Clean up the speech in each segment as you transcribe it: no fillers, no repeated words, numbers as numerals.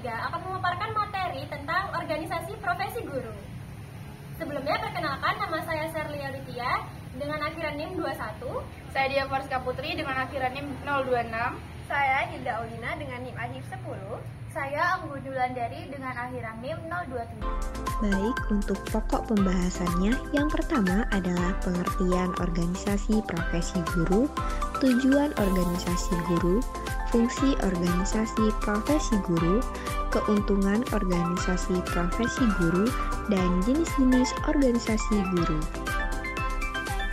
3 akan memaparkan materi tentang organisasi profesi guru. Sebelumnya perkenalkan, nama saya Serlia Witia dengan akhiran NIM 21. Saya Dia Farska Putri dengan akhiran NIM 026. Saya Hilda Aulina dengan NIM Ahif 10. Saya Anggun Dulandari dengan akhiran NIM 027. Baik, untuk pokok pembahasannya, yang pertama adalah pengertian organisasi profesi guru, tujuan organisasi guru, fungsi organisasi profesi guru, keuntungan organisasi profesi guru, dan jenis-jenis organisasi guru.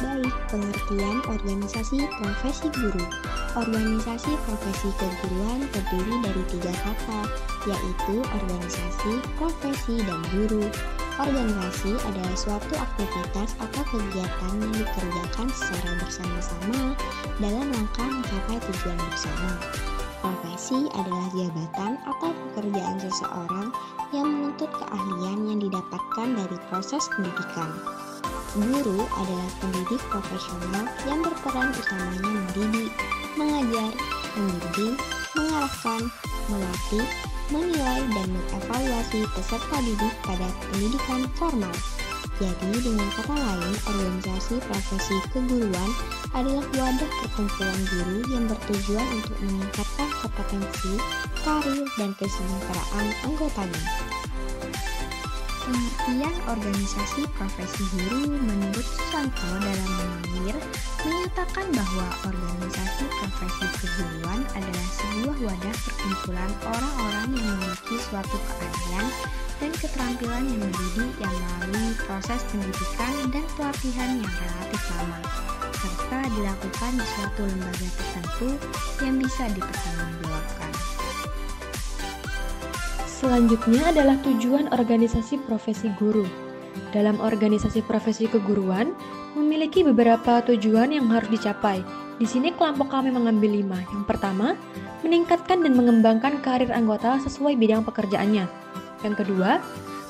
Baik, pengertian organisasi profesi guru. Organisasi profesi keguruan terdiri dari 3 kata, yaitu organisasi, profesi, dan guru. Organisasi adalah suatu aktivitas atau kegiatan yang dikerjakan secara bersama-sama dalam rangka mencapai tujuan bersama. Profesi adalah jabatan atau pekerjaan seseorang yang menuntut keahlian yang didapatkan dari proses pendidikan. Guru adalah pendidik profesional yang berperan utamanya mendidik, mengajar, membimbing, mengarahkan, melatih, menilai, dan mengevaluasi peserta didik pada pendidikan formal. Jadi, dengan kata lain, organisasi profesi keguruan adalah wadah perkumpulan guru yang bertujuan untuk meningkatkan kompetensi, karir, dan kesejahteraan anggotanya. Pengertian organisasi profesi guru menurut Susanto dalam Mengalir menyatakan bahwa organisasi profesi keguruan adalah sebuah wadah perkumpulan orang-orang yang memiliki suatu keahlian dan keterampilan yang mendidik yang melalui proses pendidikan dan pelatihan yang relatif lama, serta dilakukan di suatu lembaga tertentu yang bisa dipertanggungjawabkan. Selanjutnya adalah tujuan organisasi profesi guru. Dalam organisasi profesi keguruan, memiliki beberapa tujuan yang harus dicapai. Di sini kelompok kami mengambil 5. Yang pertama, meningkatkan dan mengembangkan karir anggota sesuai bidang pekerjaannya. Yang kedua,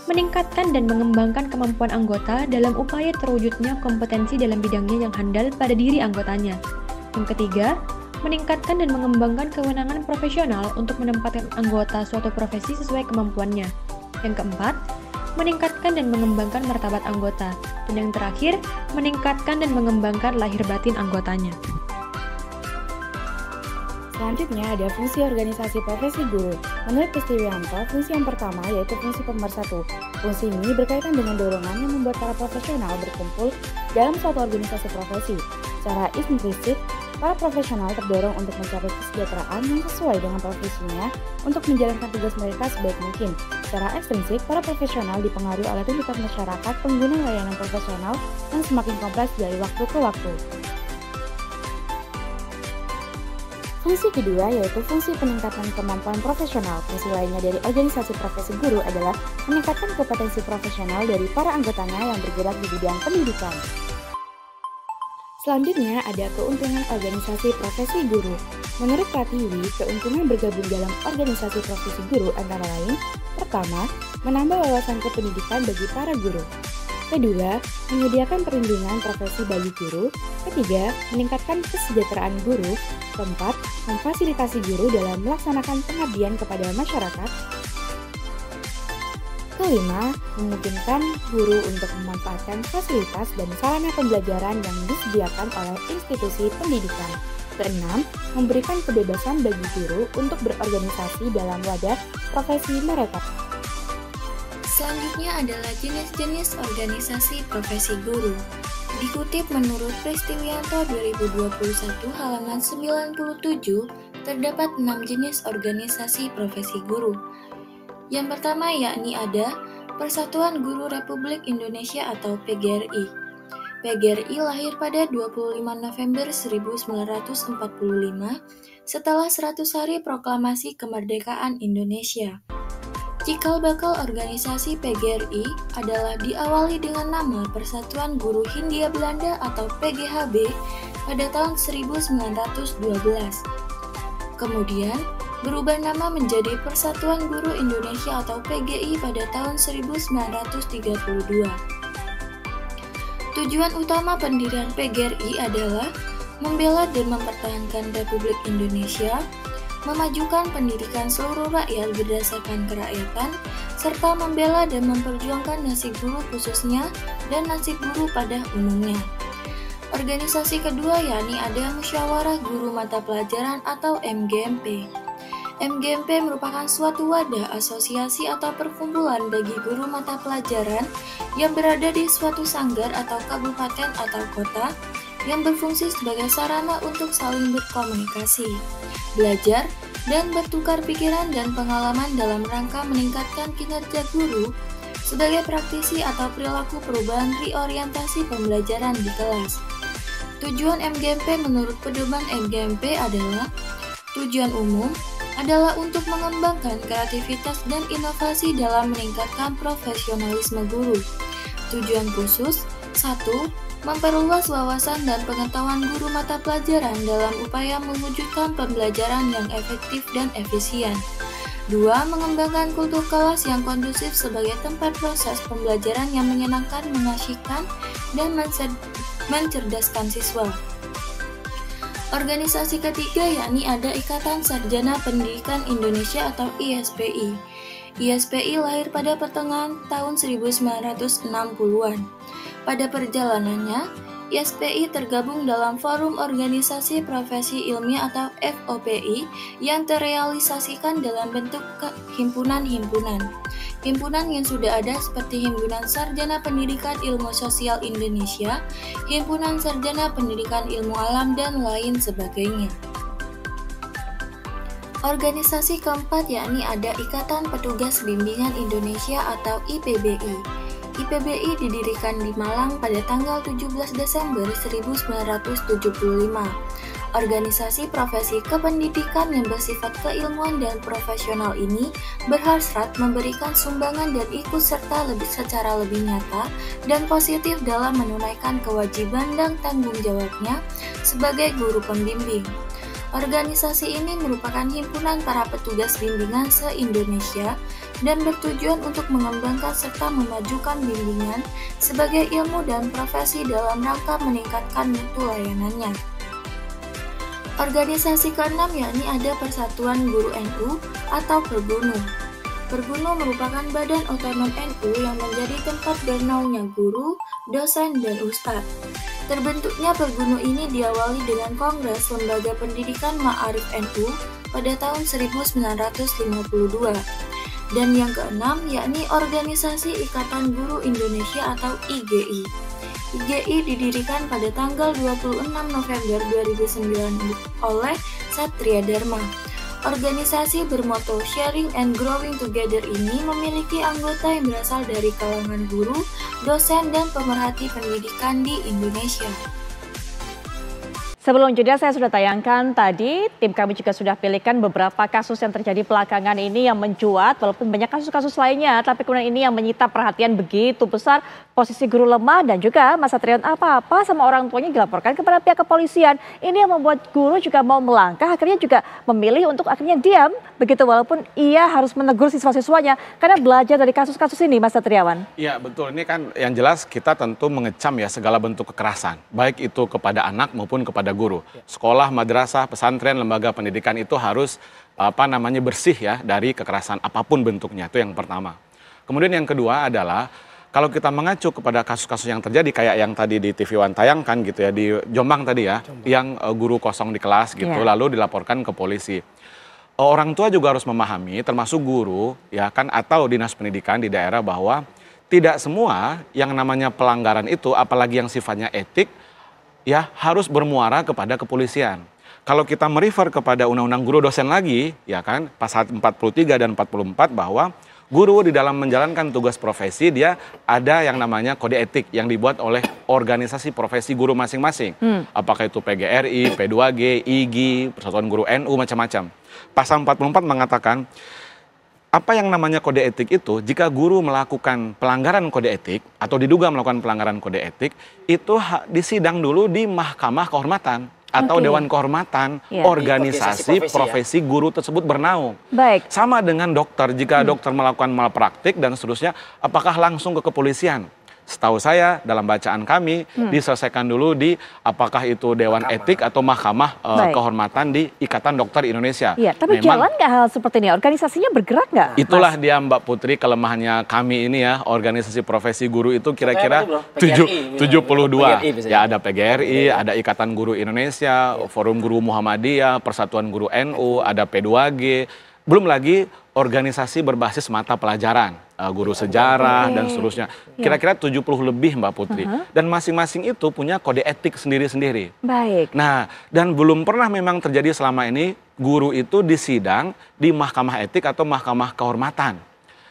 meningkatkan dan mengembangkan kemampuan anggota dalam upaya terwujudnya kompetensi dalam bidangnya yang handal pada diri anggotanya. Yang ketiga, meningkatkan dan mengembangkan kewenangan profesional untuk menempatkan anggota suatu profesi sesuai kemampuannya. Yang keempat, meningkatkan dan mengembangkan martabat anggota. Dan yang terakhir, meningkatkan dan mengembangkan lahir batin anggotanya. Selanjutnya ada fungsi organisasi profesi guru. Menurut Kristianto, fungsi yang pertama yaitu fungsi pemersatu. Fungsi ini berkaitan dengan dorongan yang membuat para profesional berkumpul dalam suatu organisasi profesi. Secara implisit, para profesional terdorong untuk mencapai kesejahteraan yang sesuai dengan profesinya untuk menjalankan tugas mereka sebaik mungkin. Secara ekstrinsik, para profesional dipengaruhi oleh tuntutan masyarakat pengguna layanan profesional yang semakin kompleks dari waktu ke waktu. Fungsi kedua yaitu fungsi peningkatan kemampuan profesional. Fungsi lainnya dari organisasi profesi guru adalah meningkatkan kompetensi profesional dari para anggotanya yang bergerak di bidang pendidikan. Selanjutnya ada keuntungan organisasi profesi guru. Menurut Pratiwi, keuntungan bergabung dalam organisasi profesi guru antara lain: pertama, menambah wawasan kependidikan bagi para guru. Kedua, menyediakan perlindungan profesi bagi guru. Ketiga, meningkatkan kesejahteraan guru. Keempat, memfasilitasi guru dalam melaksanakan pengabdian kepada masyarakat. Kelima, memungkinkan guru untuk memanfaatkan fasilitas dan sarana pembelajaran yang disediakan oleh institusi pendidikan. Keenam, memberikan kebebasan bagi guru untuk berorganisasi dalam wadah profesi mereka. Selanjutnya adalah jenis-jenis organisasi profesi guru. Dikutip menurut Kristianto 2021 halaman 97, terdapat 6 jenis organisasi profesi guru. Yang pertama yakni ada Persatuan Guru Republik Indonesia atau PGRI. PGRI lahir pada 25 November 1945 setelah 100 hari proklamasi kemerdekaan Indonesia. Cikal bakal organisasi PGRI adalah diawali dengan nama Persatuan Guru Hindia Belanda atau PGHB pada tahun 1912. Kemudian berubah nama menjadi Persatuan Guru Indonesia atau PGI pada tahun 1932. Tujuan utama pendirian PGRI adalah membela dan mempertahankan Republik Indonesia, memajukan pendidikan seluruh rakyat berdasarkan kerakyatan, serta membela dan memperjuangkan nasib guru khususnya dan nasib guru pada umumnya. Organisasi kedua yakni ada Musyawarah Guru Mata Pelajaran atau MGMP. MGMP merupakan suatu wadah asosiasi atau perkumpulan bagi guru mata pelajaran yang berada di suatu sanggar atau kabupaten atau kota yang berfungsi sebagai sarana untuk saling berkomunikasi, belajar, dan bertukar pikiran dan pengalaman dalam rangka meningkatkan kinerja guru sebagai praktisi atau perilaku perubahan reorientasi pembelajaran di kelas. Tujuan MGMP menurut pedoman MGMP adalah tujuan umum adalah untuk mengembangkan kreativitas dan inovasi dalam meningkatkan profesionalisme guru. Tujuan khusus 1. Memperluas wawasan dan pengetahuan guru mata pelajaran dalam upaya mewujudkan pembelajaran yang efektif dan efisien. 2. Mengembangkan kultur kelas yang kondusif sebagai tempat proses pembelajaran yang menyenangkan, mengasyikkan, dan mencerdaskan siswa. Organisasi ketiga yakni ada Ikatan Sarjana Pendidikan Indonesia atau ISPI. ISPI lahir pada pertengahan tahun 1960-an. Pada perjalanannya, ISPI tergabung dalam Forum Organisasi Profesi Ilmiah atau FOPI yang terrealisasikan dalam bentuk himpunan-himpunan. Himpunan yang sudah ada seperti Himpunan Sarjana Pendidikan Ilmu Sosial Indonesia, Himpunan Sarjana Pendidikan Ilmu Alam, dan lain sebagainya. Organisasi keempat yakni ada Ikatan Petugas Bimbingan Indonesia atau IPBI. IPBI didirikan di Malang pada tanggal 17 Desember 1975. Organisasi profesi kependidikan yang bersifat keilmuan dan profesional ini berhasrat memberikan sumbangan dan ikut serta secara lebih nyata dan positif dalam menunaikan kewajiban dan tanggung jawabnya sebagai guru pembimbing. Organisasi ini merupakan himpunan para petugas bimbingan se-Indonesia dan bertujuan untuk mengembangkan serta memajukan bimbingan sebagai ilmu dan profesi dalam rangka meningkatkan mutu layanannya. Organisasi keenam yakni ada Persatuan Guru NU atau Pergunu. Pergunu merupakan badan otonom NU yang menjadi tempat bernaungnya guru, dosen, dan ustadz. Terbentuknya Pergunu ini diawali dengan Kongres Lembaga Pendidikan Ma'arif NU pada tahun 1952. Dan yang keenam yakni Organisasi Ikatan Guru Indonesia atau IGI. IGI didirikan pada tanggal 26 November 2009 oleh Satria Dharma. Organisasi bermoto Sharing and Growing Together ini memiliki anggota yang berasal dari kalangan guru, dosen, dan pemerhati pendidikan di Indonesia. Sebelum jeda saya sudah tayangkan tadi, tim kami juga sudah pilihkan beberapa kasus yang terjadi belakangan ini yang mencuat, walaupun banyak kasus-kasus lainnya, tapi kemudian ini yang menyita perhatian begitu besar, posisi guru lemah dan juga Mas Satriawan apa-apa sama orang tuanya dilaporkan kepada pihak kepolisian. Ini yang membuat guru juga mau melangkah, akhirnya juga memilih untuk akhirnya diam, begitu walaupun ia harus menegur siswa-siswanya karena belajar dari kasus-kasus ini, Mas Satriawan. Iya betul, ini kan yang jelas kita tentu mengecam ya segala bentuk kekerasan, baik itu kepada anak maupun kepada guru. Sekolah, madrasah, pesantren, lembaga pendidikan itu harus bersih ya dari kekerasan apapun bentuknya, itu yang pertama. Kemudian yang kedua adalah kalau kita mengacu kepada kasus-kasus yang terjadi kayak yang tadi di TV One tayangkan gitu ya, di Jombang tadi ya, yang guru kosong di kelas gitu lalu dilaporkan ke polisi. Orang tua juga harus memahami termasuk guru ya kan atau dinas pendidikan di daerah bahwa tidak semua yang namanya pelanggaran itu apalagi yang sifatnya etik ya harus bermuara kepada kepolisian. Kalau kita merefer kepada Undang-Undang Guru Dosen lagi, ya kan, pasal 43 dan 44 bahwa guru di dalam menjalankan tugas profesi dia ada yang namanya kode etik yang dibuat oleh organisasi profesi guru masing-masing. Apakah itu PGRI, P2G, IGI, Persatuan Guru NU, macam-macam. Pasal 44 mengatakan apa yang namanya kode etik itu, jika guru melakukan pelanggaran kode etik atau diduga melakukan pelanggaran kode etik, itu disidang dulu di Mahkamah Kehormatan atau Dewan Kehormatan organisasi profesi guru tersebut bernaung. Baik. Sama dengan dokter, jika dokter melakukan malpraktik dan seterusnya, apakah langsung ke kepolisian? setahu saya dalam bacaan kami diselesaikan dulu di apakah itu Dewan Etik atau Mahkamah Kehormatan di Ikatan Dokter Indonesia. Iya, tapi jalan nggak hal seperti ini? Organisasinya bergerak nggak? Itulah dia Mbak Putri kelemahannya kami ini ya, organisasi profesi guru itu kira-kira 72. Ya ada PGRI, ada Ikatan Guru Indonesia, Forum Guru Muhammadiyah, Persatuan Guru NU, ada P2G, belum lagi organisasi berbasis mata pelajaran, guru sejarah dan seterusnya. Kira-kira 70 lebih Mbak Putri. Dan masing-masing itu punya kode etik sendiri-sendiri. Baik. Nah, dan belum pernah memang terjadi selama ini guru itu disidang di Mahkamah Etik atau Mahkamah Kehormatan.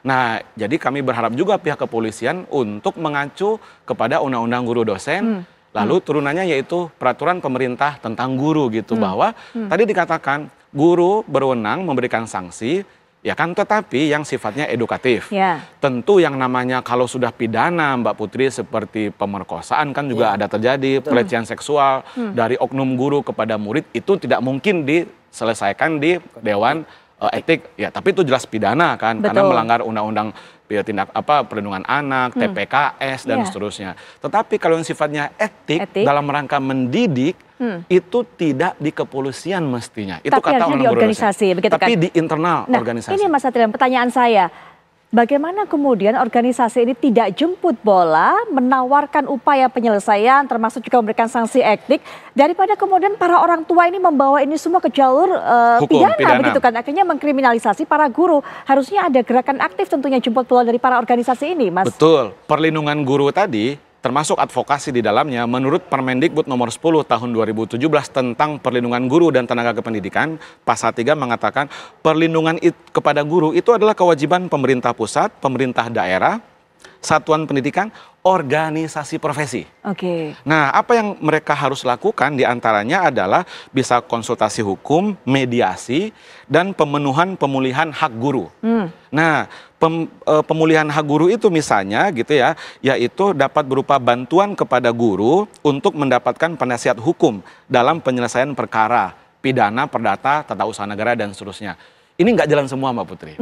Nah, jadi kami berharap juga pihak kepolisian untuk mengacu kepada Undang-Undang Guru Dosen, lalu turunannya yaitu Peraturan Pemerintah tentang Guru gitu, bahwa tadi dikatakan guru berwenang memberikan sanksi, ya kan, tetapi yang sifatnya edukatif. Tentu yang namanya kalau sudah pidana Mbak Putri seperti pemerkosaan kan juga ada terjadi, pelecehan seksual dari oknum guru kepada murid itu tidak mungkin diselesaikan di Dewan Etik. Ya, tapi itu jelas pidana kan, karena melanggar undang-undang tindak perlindungan anak, TPKS dan seterusnya. Tetapi kalau yang sifatnya etik dalam rangka mendidik itu tidak di kepolisian mestinya. Itu tapi kata di organisasi, begitu kan? Tapi di internal organisasi. Ini Mas Satrian, pertanyaan saya. Bagaimana kemudian organisasi ini tidak jemput bola, menawarkan upaya penyelesaian, termasuk juga memberikan sanksi etik, daripada kemudian para orang tua ini membawa ini semua ke jalur pidana, begitu kan? Akhirnya mengkriminalisasi para guru. Harusnya ada gerakan aktif tentunya jemput bola dari para organisasi ini, Mas. Betul. Perlindungan guru tadi, termasuk advokasi di dalamnya, menurut Permendikbud nomor 10 tahun 2017 tentang perlindungan guru dan tenaga kependidikan, pasal 3 mengatakan perlindungan kepada guru itu adalah kewajiban pemerintah pusat, pemerintah daerah, satuan pendidikan, organisasi profesi. Nah, apa yang mereka harus lakukan diantaranya adalah bisa konsultasi hukum, mediasi, dan pemulihan hak guru. Nah, pemulihan hak guru itu misalnya gitu ya, yaitu dapat berupa bantuan kepada guru untuk mendapatkan penasihat hukum dalam penyelesaian perkara, pidana, perdata, tata usaha negara, dan seterusnya. Ini nggak jalan semua Mbak Putri.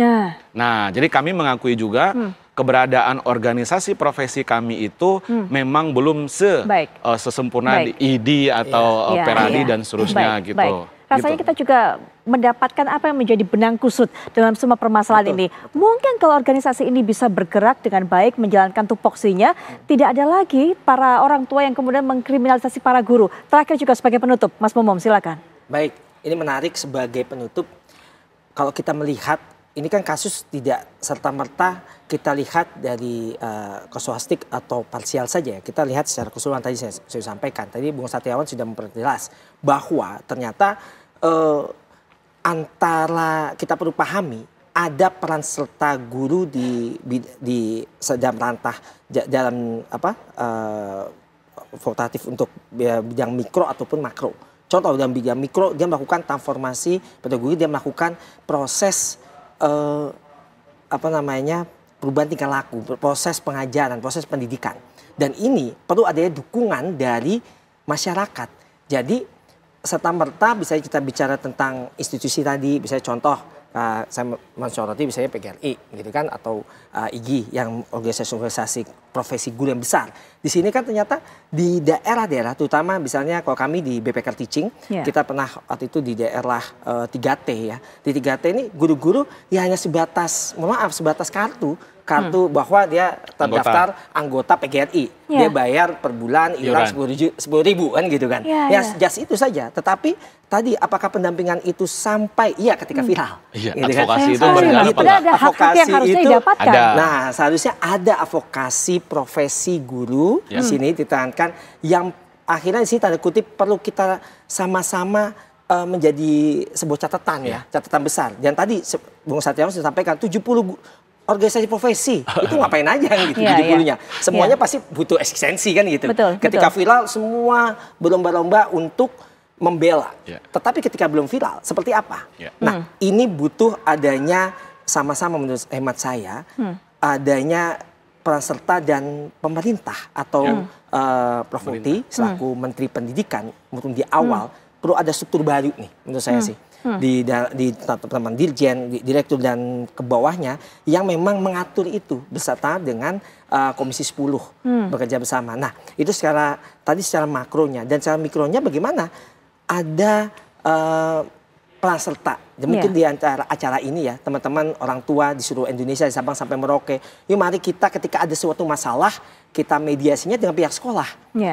Nah, jadi kami mengakui juga keberadaan organisasi profesi kami itu memang belum sesempurna di ID atau Peradi dan seterusnya gitu. Rasanya kita juga mendapatkan apa yang menjadi benang kusut dalam semua permasalahan ini. Mungkin kalau organisasi ini bisa bergerak dengan baik, menjalankan tupoksinya, tidak ada lagi para orang tua yang kemudian mengkriminalisasi para guru. Terakhir juga sebagai penutup, Mas Momom, silakan. Baik, ini menarik sebagai penutup. Kalau kita melihat, ini kan kasus tidak serta-merta kita lihat dari kasuistik atau parsial saja. Kita lihat secara keseluruhan, tadi saya sampaikan. Tadi Bung Satriawan sudah memperjelas bahwa ternyata antara kita perlu pahami ada peran serta guru di dalam rantah dalam fakultatif untuk bidang mikro ataupun makro. Contoh dalam bidang mikro dia melakukan transformasi pedagogi, dia melakukan proses perubahan tingkah laku, proses pengajaran, proses pendidikan. Dan ini perlu adanya dukungan dari masyarakat. Jadi serta-merta bisa kita bicara tentang institusi tadi, misalnya contoh saya mensoroti misalnya PGRI gitu kan, atau IGI yang organisasi profesi guru yang besar. Di sini kan ternyata di daerah-daerah, terutama misalnya kalau kami di BPK Teaching, kita pernah waktu itu di daerah 3T ya. Di 3T ini guru-guru ya hanya sebatas, sebatas kartu bahwa dia terdaftar anggota PGRI. Dia bayar per bulan iuran 10.000 kan gitu kan. Just itu saja. Tetapi tadi apakah pendampingan itu sampai ketika viral. Gitu advokasi kan? itu berjalan. Ada hak-hak yang harusnya didapatkan. Nah, seharusnya ada advokasi profesi guru di sini ditekankan yang akhirnya di sini tanda kutip perlu kita sama-sama menjadi sebuah catatan catatan besar. Dan tadi Bung Satriawan sudah sampaikan 70 organisasi profesi itu ngapain aja gitu guru-gurunya. Semuanya pasti butuh eksistensi kan gitu. Ketika viral semua berlomba-lomba untuk membela. Tetapi ketika belum viral seperti apa? Nah, ini butuh adanya sama-sama menurut hemat saya adanya peran serta dan pemerintah atau Prof Muti selaku Menteri Pendidikan di awal perlu ada struktur baru nih menurut saya sih. di teman-teman dirjen, direktur dan ke bawahnya yang memang mengatur itu beserta dengan Komisi 10 bekerja bersama. Nah, itu secara makronya, dan secara mikronya bagaimana? Ada peran serta. Mungkin di antara acara ini ya, teman-teman orang tua di seluruh Indonesia, di Sabang sampai Merauke, yuk mari kita ketika ada suatu masalah, kita mediasinya dengan pihak sekolah.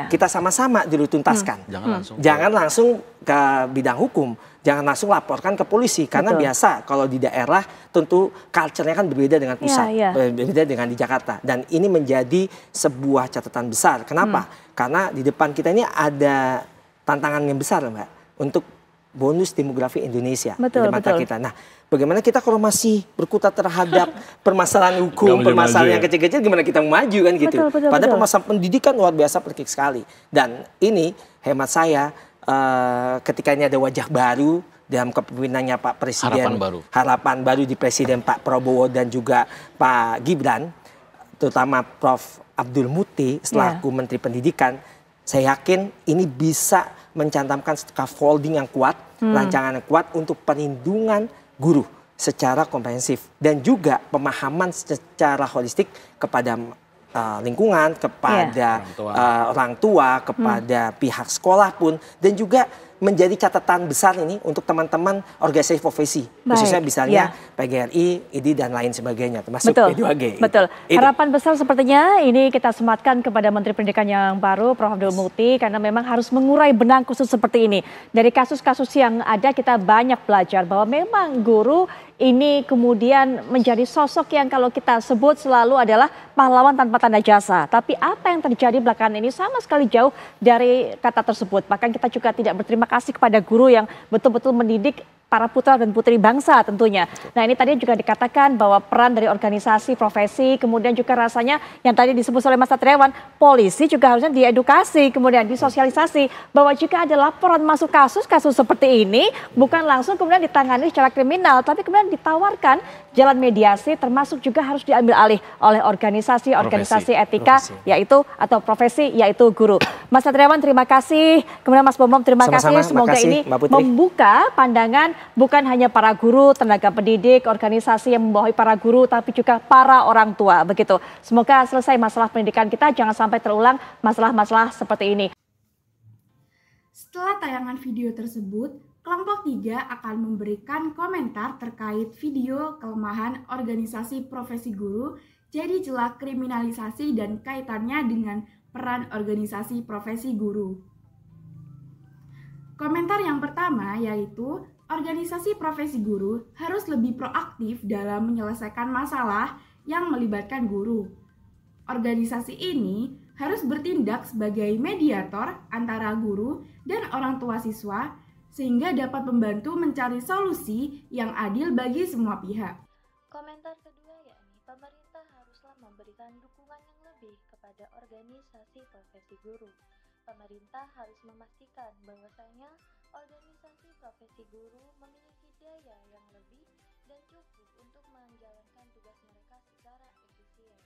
Kita sama-sama dulu tuntaskan. Jangan langsung ke bidang hukum, jangan langsung laporkan ke polisi. Karena biasa kalau di daerah tentu culture-nya kan berbeda dengan pusat, berbeda dengan di Jakarta. Dan ini menjadi sebuah catatan besar. Kenapa? Karena di depan kita ini ada tantangan yang besar, Mbak, untuk bonus demografi Indonesia di mata kita. Nah, bagaimana kita kalau masih berkutat terhadap permasalahan hukum, permasalahan yang kecil-kecil, gimana kita mau maju kan gitu. Padahal permasalahan pendidikan luar biasa penting sekali. Dan ini hemat saya ketika ini ada wajah baru dalam kepemimpinannya Pak Presiden, harapan baru di Presiden Pak Prabowo dan juga Pak Gibran, terutama Prof. Abdul Muti selaku Menteri Pendidikan, saya yakin ini bisa mencantumkan scaffolding yang kuat, rancangan yang kuat untuk perlindungan guru secara komprehensif dan juga pemahaman secara holistik kepada lingkungan, kepada orang tua, kepada pihak sekolah pun, dan juga menjadi catatan besar ini untuk teman-teman organisasi profesi, khususnya misalnya PGRI, IDI dan lain sebagainya, termasuk P2G. Betul. Harapan besar sepertinya ini kita sematkan kepada Menteri Pendidikan yang baru, Prof. Abdul Muti, karena memang harus mengurai benang khusus seperti ini. Dari kasus-kasus yang ada kita banyak belajar bahwa memang guru ini kemudian menjadi sosok yang kalau kita sebut selalu adalah pahlawan tanpa tanda jasa. Tapi apa yang terjadi belakangan ini sama sekali jauh dari kata tersebut. Bahkan kita juga tidak berterima kasih kepada guru yang betul-betul mendidik para putra dan putri bangsa tentunya. Nah, ini tadi juga dikatakan bahwa peran dari organisasi profesi, kemudian juga rasanya yang tadi disebut oleh Mas Satriawan, polisi juga harusnya diedukasi, kemudian disosialisasi bahwa jika ada laporan masuk kasus seperti ini, bukan langsung kemudian ditangani secara kriminal, tapi kemudian ditawarkan jalan mediasi, termasuk juga harus diambil alih oleh organisasi etika, yaitu atau profesi, yaitu guru. Mas Satriawan, terima kasih. Kemudian Mas Bambang, terima kasih. Semoga ini membuka pandangan bukan hanya para guru, tenaga pendidik, organisasi yang membawahi para guru, tapi juga para orang tua. Begitu. Semoga selesai masalah pendidikan kita, jangan sampai terulang masalah-masalah seperti ini. Setelah tayangan video tersebut, kelompok 3 akan memberikan komentar terkait video kelemahan organisasi profesi guru, jadi celah kriminalisasi dan kaitannya dengan peran organisasi profesi guru. Komentar yang pertama yaitu, organisasi profesi guru harus lebih proaktif dalam menyelesaikan masalah yang melibatkan guru. Organisasi ini harus bertindak sebagai mediator antara guru dan orang tua siswa sehingga dapat membantu mencari solusi yang adil bagi semua pihak. Komentar kedua yakni pemerintah haruslah memberikan dukungan yang lebih kepada organisasi profesi guru. Pemerintah harus memastikan bahwasanya organisasi profesi guru memiliki daya yang lebih dan cukup untuk menjalankan tugas mereka secara efisien.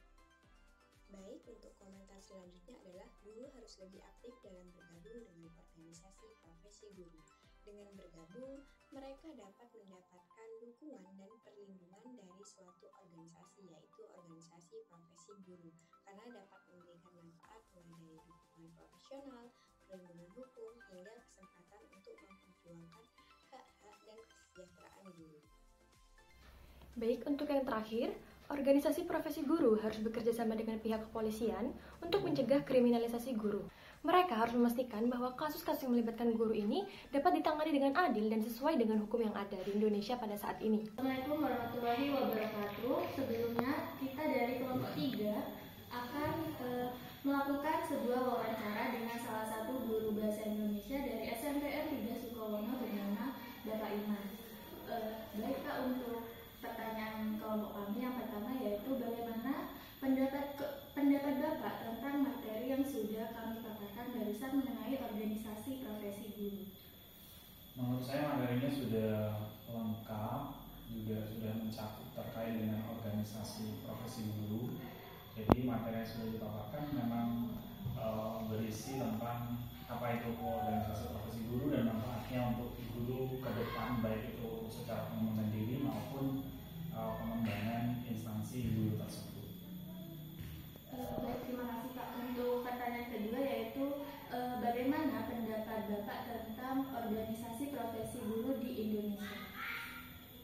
Baik, untuk komentar selanjutnya adalah guru harus lebih aktif dalam bergabung dengan organisasi profesi guru. Dengan bergabung, mereka dapat mendapatkan dukungan dan perlindungan dari suatu organisasi, yaitu organisasi profesi guru, karena dapat memberikan manfaat mulai dari dukungan profesional, perlindungan hukum, hingga kesempatan untuk memperjuangkan hak-hak dan kesejahteraan guru. Baik, untuk yang terakhir, organisasi profesi guru harus bekerja sama dengan pihak kepolisian untuk mencegah kriminalisasi guru. Mereka harus memastikan bahwa kasus-kasus yang melibatkan guru ini dapat ditangani dengan adil dan sesuai dengan hukum yang ada di Indonesia pada saat ini. Assalamualaikum warahmatullahi wabarakatuh. Sebelumnya, kita dari kelompok 3 akan melakukan sebuah wawancara dengan salah satu guru bahasa Indonesia dari SMPN 3 Sukowono bernama Bapak Iman. Baik Kak, untuk pertanyaan kelompok kami yang pertama yaitu bagaimana pendapat Bapak tentang materi yang sudah kami paparkan barusan mengenai organisasi profesi guru. Menurut saya materinya sudah lengkap, juga sudah mencakup terkait dengan organisasi profesi guru. Jadi materi yang sudah dipaparkan memang berisi tentang apa itu organisasi profesi guru dan manfaatnya untuk guru ke depan, baik itu secara pengembangan diri maupun pengembangan instansi guru tersebut. Baik, terima kasih Pak. Untuk pertanyaan kedua yaitu bagaimana pendapat Bapak tentang organisasi profesi guru di Indonesia?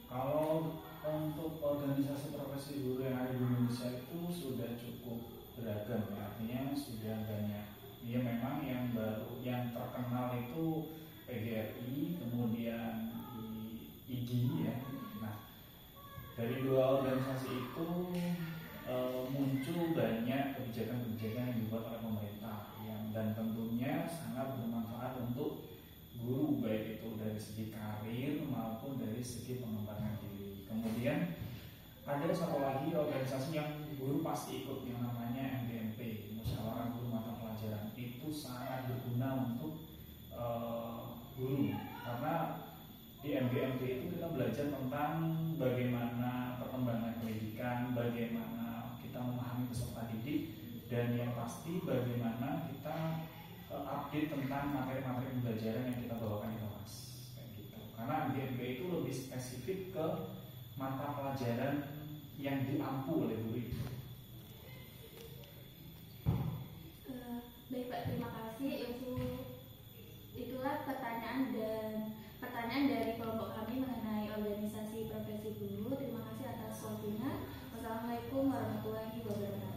Kalau untuk organisasi profesi guru yang ada di Indonesia itu sudah cukup beragam, ya. Artinya sudah banyak. Ya memang yang baru, yang terkenal itu PGRI, kemudian IGI ya. Nah, dari dua organisasi itu muncul banyak kebijakan-kebijakan yang dibuat oleh pemerintah dan tentunya sangat bermanfaat untuk guru, baik itu dari segi karir maupun dari segi pengembangan diri. Kemudian ada satu lagi organisasi yang guru pasti ikut, yang namanya MGMP, Musyawarah Guru Mata Pelajaran. Itu sangat berguna untuk guru, karena di MGMP itu kita belajar tentang bagaimana perkembangan pendidikan, bagaimana kita memahami peserta didik, dan yang pasti bagaimana kita update tentang materi-materi pembelajaran yang kita bawakan di kelas, kayak gitu. Karena MGMP itu lebih spesifik ke mata pelajaran yang diampu oleh guru itu. Baik Pak, terima kasih. Itulah pertanyaan dari kelompok kami mengenai organisasi profesi guru. Terima kasih atas waktunya. Wassalamualaikum warahmatullahi wabarakatuh.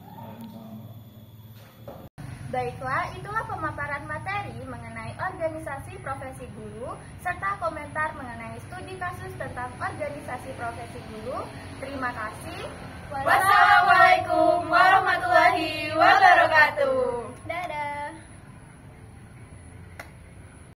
Baiklah, itulah pemaparan materi mengenai organisasi profesi guru serta komentar mengenai studi kasus tentang organisasi profesi guru. Terima kasih. Wassalamualaikum warahmatullahi wabarakatuh.